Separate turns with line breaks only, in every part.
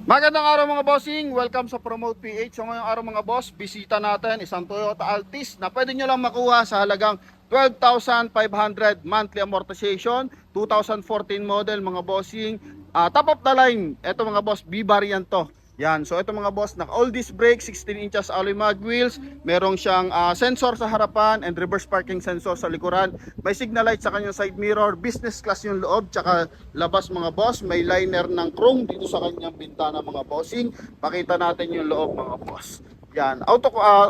Magandang araw mga bossing, welcome sa Promote PH. So ngayong araw mga boss, bisita natin isang Toyota Altis na pwede nyo lang makuha sa halagang 12,500 monthly amortization, 2014 model mga bossing. Top of the line, eto mga boss, B variant to. Yan, so ito mga boss, naka all disc brake, 16 inches alloy mag wheels, merong siyang sensor sa harapan and reverse parking sensor sa likuran. May signal light sa kanyang side mirror, business class yung loob, tsaka labas mga boss, may liner ng chrome dito sa kanyang bintana mga bossing. Pakita natin yung loob mga boss. Yan,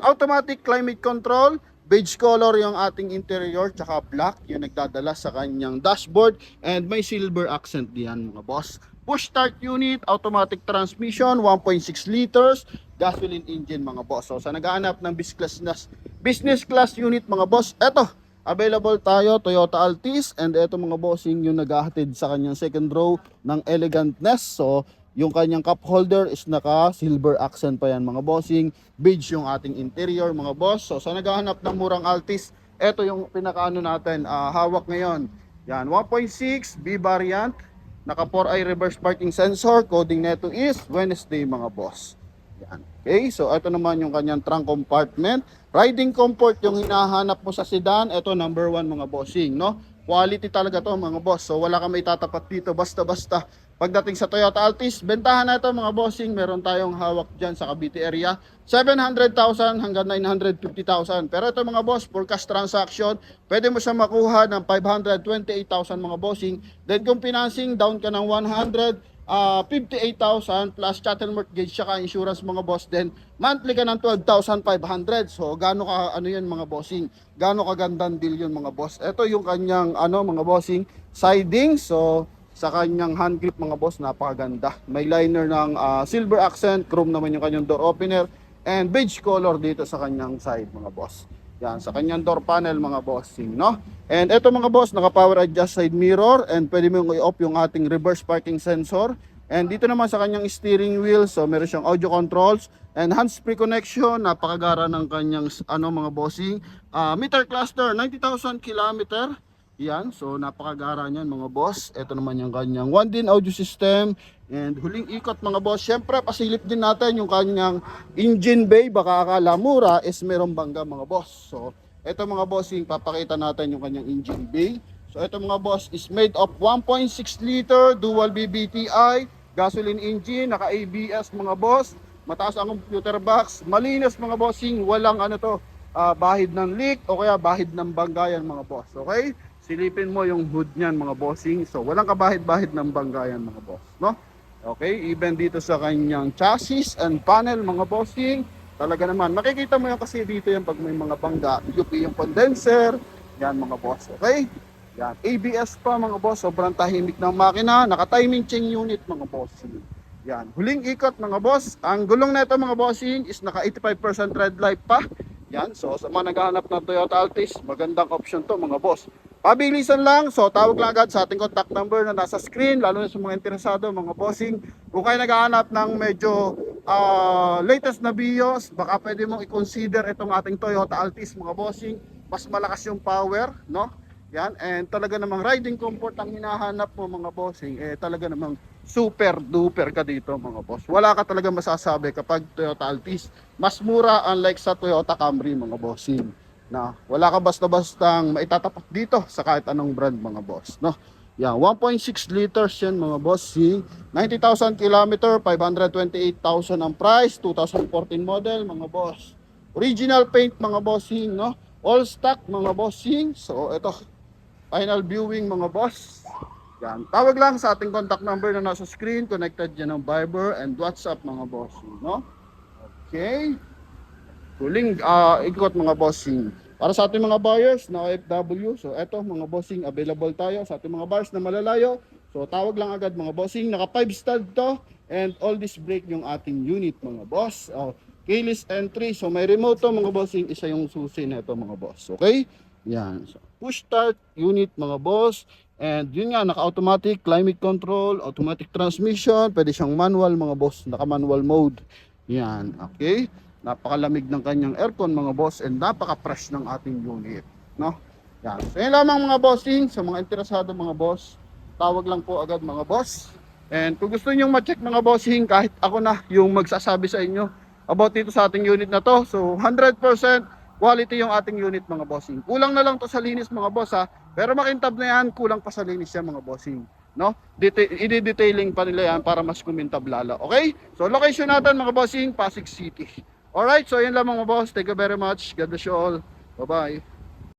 automatic climate control, beige color yung ating interior, tsaka black yung nagdadala sa kanyang dashboard, and may silver accent diyan mga boss. Push start unit, automatic transmission, 1.6 liters, gasoline engine mga boss. So sa naghahanap ng business class unit mga boss, eto, available tayo, Toyota Altis, and eto mga bossing yung naghahatid sa kanyang second row ng elegantness. So yung kanyang cup holder is naka silver accent pa yan mga bossing, beige yung ating interior mga boss. So sa naghahanap ng murang Altis, eto yung pinakaano natin, hawak ngayon. Yan, 1.6 B variant, naka 4i reverse parking sensor, coding neto is Wednesday mga boss. Yan. Okay, so ito naman yung kanyang trunk compartment. Riding comfort yung hinahanap mo sa sedan, ito number 1 mga bossing, no? Quality talaga to mga boss. So wala kang may tatapat dito basta-basta. Pagdating sa Toyota Altis, bentahan na ito mga bossing, meron tayong hawak dyan sa Cavite area, 700,000 hanggang 950,000. Pero ito mga boss, for cash transaction, pwede mo siya makuha ng 528,000 mga bossing. Then kung financing, down ka ng 158,000 plus chattel mortgage saka insurance mga boss, then monthly ka ng 12,500. So gaano ka ano yan mga bossing, gaano kagandang deal yun mga boss. Ito yung kanyang ano mga bossing, siding. So sa kanyang hand grip mga boss, napakaganda. May liner ng silver accent, chrome naman yung kanyang door opener, and beige color dito sa kanyang side mga boss. Yan, sa kanyang door panel mga bossing, no? And eto mga boss, naka power adjust side mirror, and pwede mo i-off yung ating reverse parking sensor. And dito naman sa kanyang steering wheel, so meron siyang audio controls and hands-free connection. Napakagara ng kanyang ano mga bossing. Meter cluster, 90,000 kilometer. Yan, so napakagara niyan mga boss. Ito naman yung kanyang 1DIN audio system. And huling ikot mga boss, syempre pasilip din natin yung kanyang engine bay. Baka akala mura is merong bangga mga boss. So ito mga bossing, papakita natin yung kanyang engine bay. So ito mga boss is made of 1.6 liter dual BBTI gasoline engine, naka ABS mga boss. Mataas ang computer box, malinis mga bossing, walang ano to, bahid ng leak o kaya bahid ng banggayan mga boss. Okay? Silipin mo yung hood niyan mga bossing. So walang kabahid-bahid ng banggayan mga boss, no? Okay, even dito sa kanyang chassis and panel mga bossing, talaga naman makikita mo yan kasi dito yan pag may mga bangga, UP yung condenser, yan mga boss. Okay? Yan, ABS pa mga boss, sobrang tahimik ng makina, naka-timing chain unit mga bossing. Yan, huling ikot mga boss. Ang gulong nito mga bossing is naka 85% red light pa. Yan, so sa mga naghahanap ng Toyota Altis, magandang option to mga boss. Pabilisan lang, so tawag lang agad sa ating contact number na nasa screen, lalo na sa mga interesado mga bossing. Kung kayo naghahanap ng medyo latest na BIOS, baka pwede mong i-consider itong ating Toyota Altis mga bossing. Mas malakas yung power, no? Yan, and talaga namang riding comfort ang hinahanap mo mga bossing, talaga namang super duper ka dito mga boss. Wala ka talaga masasabi kapag Toyota Altis. Mas mura unlike sa Toyota Camry mga bossing. Na wala ka basta-bastang maitatapak dito sa kahit anong brand mga boss, no? Yan, 1.6 liters yan mga bossing. 90,000 kilometer, 528,000 ang price, 2014 model mga boss. Original paint mga bossing, no? All stock mga bossing. So ito, final viewing mga boss. Yan, tawag lang sa ating contact number na nasa screen, connected yan ng Viber and WhatsApp mga bossing, no? Okay. Huling ikot mga bossing. Para sa ating mga buyers na OFW, so eto mga bossing, available tayo sa ating mga buyers na malalayo. So tawag lang agad mga bossing, naka 5 stud to and all this brake yung ating unit mga boss. Keyless entry, so may remote to mga bossing, isa yung susi na ito mga boss. Okay? Yan. So, push start unit mga boss. And yun nga, naka-automatic climate control, automatic transmission, pwede siyang manual mga boss, naka-manual mode. Yan, okay? Napakalamig ng kanyang aircon mga boss and napaka-fresh ng ating unit, no? Yan. So yun lamang mga bossing, sa mga interesado mga boss, tawag lang po agad mga boss. And kung gusto niyo ma-check mga bossing, kahit ako na yung magsasabi sa inyo about dito sa ating unit na to. So 100% quality yung ating unit mga bossing. Kulang na lang to sa linis mga boss ha. Pero makintab na yan, kulang pa sa linis yan mga bossing. No? I-detailing pa nila yan para mas kumintab lalo. Okay? So location natin mga bossing, Pasig City. Alright, so yun lang mga boss. Thank you very much. God bless you all. Bye-bye.